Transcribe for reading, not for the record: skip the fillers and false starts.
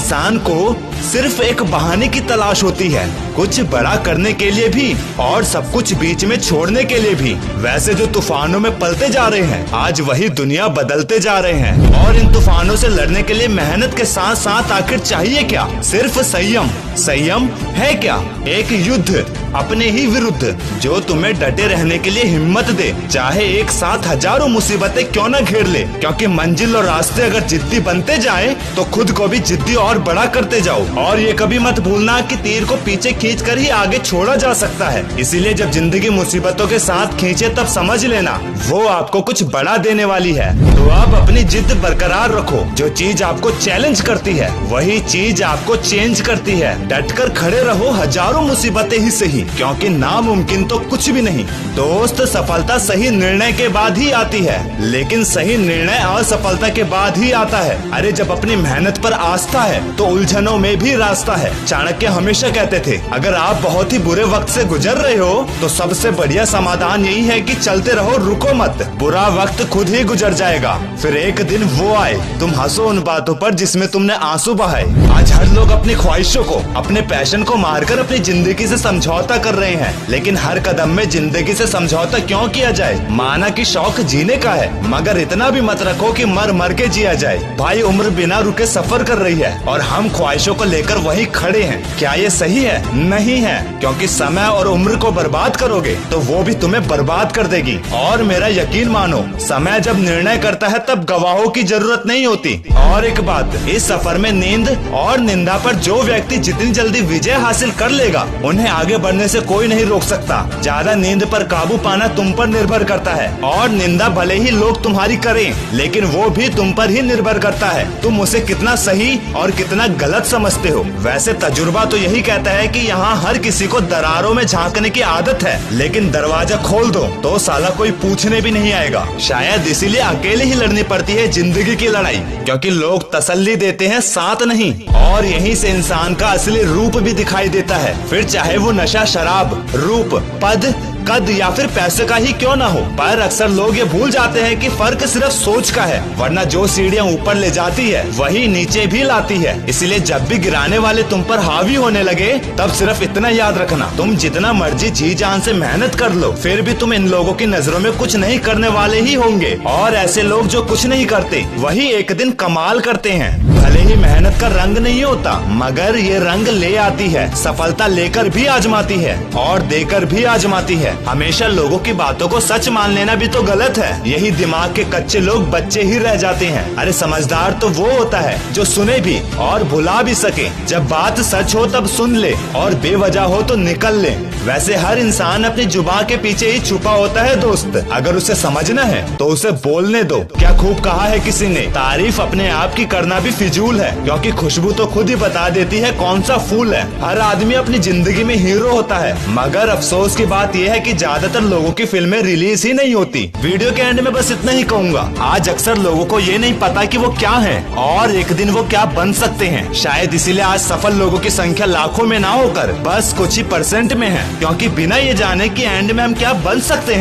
इंसान को सिर्फ एक बहाने की तलाश होती है, कुछ बड़ा करने के लिए भी और सब कुछ बीच में छोड़ने के लिए भी। वैसे जो तूफानों में पलते जा रहे हैं, आज वही दुनिया बदलते जा रहे हैं। और इन तूफानों से लड़ने के लिए मेहनत के साथ साथ आखिर चाहिए क्या? सिर्फ संयम। संयम है क्या? एक युद्ध अपने ही विरुद्ध, जो तुम्हें डटे रहने के लिए हिम्मत दे, चाहे एक साथ हजारों मुसीबतें क्यों न घेर ले। क्योंकि मंजिल और रास्ते अगर जिद्दी बनते जाए तो खुद को भी जिद्दी और बड़ा करते जाओ। और ये कभी मत भूलना कि तीर को पीछे खींचकर ही आगे छोड़ा जा सकता है। इसीलिए जब जिंदगी मुसीबतों के साथ खींचे तब समझ लेना वो आपको कुछ बड़ा देने वाली है। तो आप अपनी जिद बरकरार रखो। जो चीज आपको चैलेंज करती है वही चीज आपको चेंज करती है। डटकर खड़े रहो, हजारों मुसीबतें ही सही, क्योंकि नामुमकिन तो कुछ भी नहीं। दोस्त, सफलता सही निर्णय के बाद ही आती है, लेकिन सही निर्णय असफलता के बाद ही आता है। अरे जब अपनी मेहनत पर आस्था है तो उलझनों में भी रास्ता है। चाणक्य हमेशा कहते थे, अगर आप बहुत ही बुरे वक्त से गुजर रहे हो तो सबसे बढ़िया समाधान यही है कि चलते रहो, रुको मत। बुरा वक्त खुद ही गुजर जाएगा, फिर एक दिन वो आए, तुम हंसो उन बातों पर जिसमें तुमने आंसू बहाए। आज हर लोग अपनी ख्वाहिशों को, अपने पैशन को मारकर अपनी जिंदगी से समझौता कर रहे हैं। लेकिन हर कदम में जिंदगी से समझौता क्यों किया जाए? माना कि शौक जीने का है, मगर इतना भी मत रखो कि मर मर के जिया जाए। भाई, उम्र बिना रुके सफर कर रही है और हम ख्वाहिशों को लेकर वहीं खड़े हैं। क्या ये सही है? नहीं है, क्योंकि समय और उम्र को बर्बाद करोगे तो वो भी तुम्हें बर्बाद कर देगी। और मेरा यकीन मानो, समय जब निर्णय करता है तब गवाहों की जरूरत नहीं होती। और एक बात, इस सफर में नींद और निंदा पर जो व्यक्ति जितनी जल्दी विजय हासिल कर लेगा, उन्हें आगे बढ़ने से कोई नहीं रोक सकता। ज्यादा नींद पर काबू पाना तुम पर निर्भर करता है, और निंदा भले ही लोग तुम्हारी करें, लेकिन वो भी तुम पर ही निर्भर करता है, तुम उसे कितना सही और कितना गलत समझते हो। वैसे तजुर्बा तो यही कहता है कि यहाँ हर किसी को दरारों में झांकने की आदत है, लेकिन दरवाजा खोल दो तो साला कोई पूछने भी नहीं आएगा। शायद इसीलिए अकेले ही लड़नी पड़ती है जिंदगी की लड़ाई, क्योंकि लोग तसल्ली देते हैं, साथ नहीं। और यहीं से इंसान का असली रूप भी दिखाई देता है, फिर चाहे वो नशा, शराब, रूप, पद, कद या फिर पैसे का ही क्यों ना हो। पर अक्सर लोग ये भूल जाते हैं कि फर्क सिर्फ सोच का है, वरना जो सीढ़ियाँ ऊपर ले जाती है वही नीचे भी लाती है। इसलिए जब भी गिराने वाले तुम पर हावी होने लगे, तब सिर्फ इतना याद रखना, तुम जितना मर्जी जी जान से मेहनत कर लो, फिर भी तुम इन लोगों की नजरों में कुछ नहीं करने वाले ही होंगे। और ऐसे लोग जो कुछ नहीं करते वही एक दिन कमाल करते हैं। भले ही मेहनत का रंग नहीं होता, मगर ये रंग ले आती है। सफलता लेकर भी आजमाती है और देकर भी आजमाती है। हमेशा लोगों की बातों को सच मान लेना भी तो गलत है। यही दिमाग के कच्चे लोग बच्चे ही रह जाते हैं। अरे समझदार तो वो होता है जो सुने भी और भुला भी सके। जब बात सच हो तब सुन ले और बेवजह हो तो निकल ले। वैसे हर इंसान अपनी जुबान के पीछे ही छुपा होता है दोस्त, अगर उसे समझना है तो उसे बोलने दो। क्या खूब कहा है किसी ने, तारीफ अपने आप की करना भी फिजूल है, क्योंकि खुशबू तो खुद ही बता देती है कौन सा फूल है। हर आदमी अपनी जिंदगी में हीरो होता है, मगर अफसोस की बात यह है कि ज्यादातर लोगों की फिल्में रिलीज ही नहीं होती। वीडियो के एंड में बस इतना ही कहूँगा, आज अक्सर लोगों को ये नहीं पता कि वो क्या है और एक दिन वो क्या बन सकते हैं। शायद इसीलिए आज सफल लोगों की संख्या लाखों में ना होकर बस कुछ ही % में है, क्योंकि बिना ये जाने कि एंड में हम क्या बन सकते हैं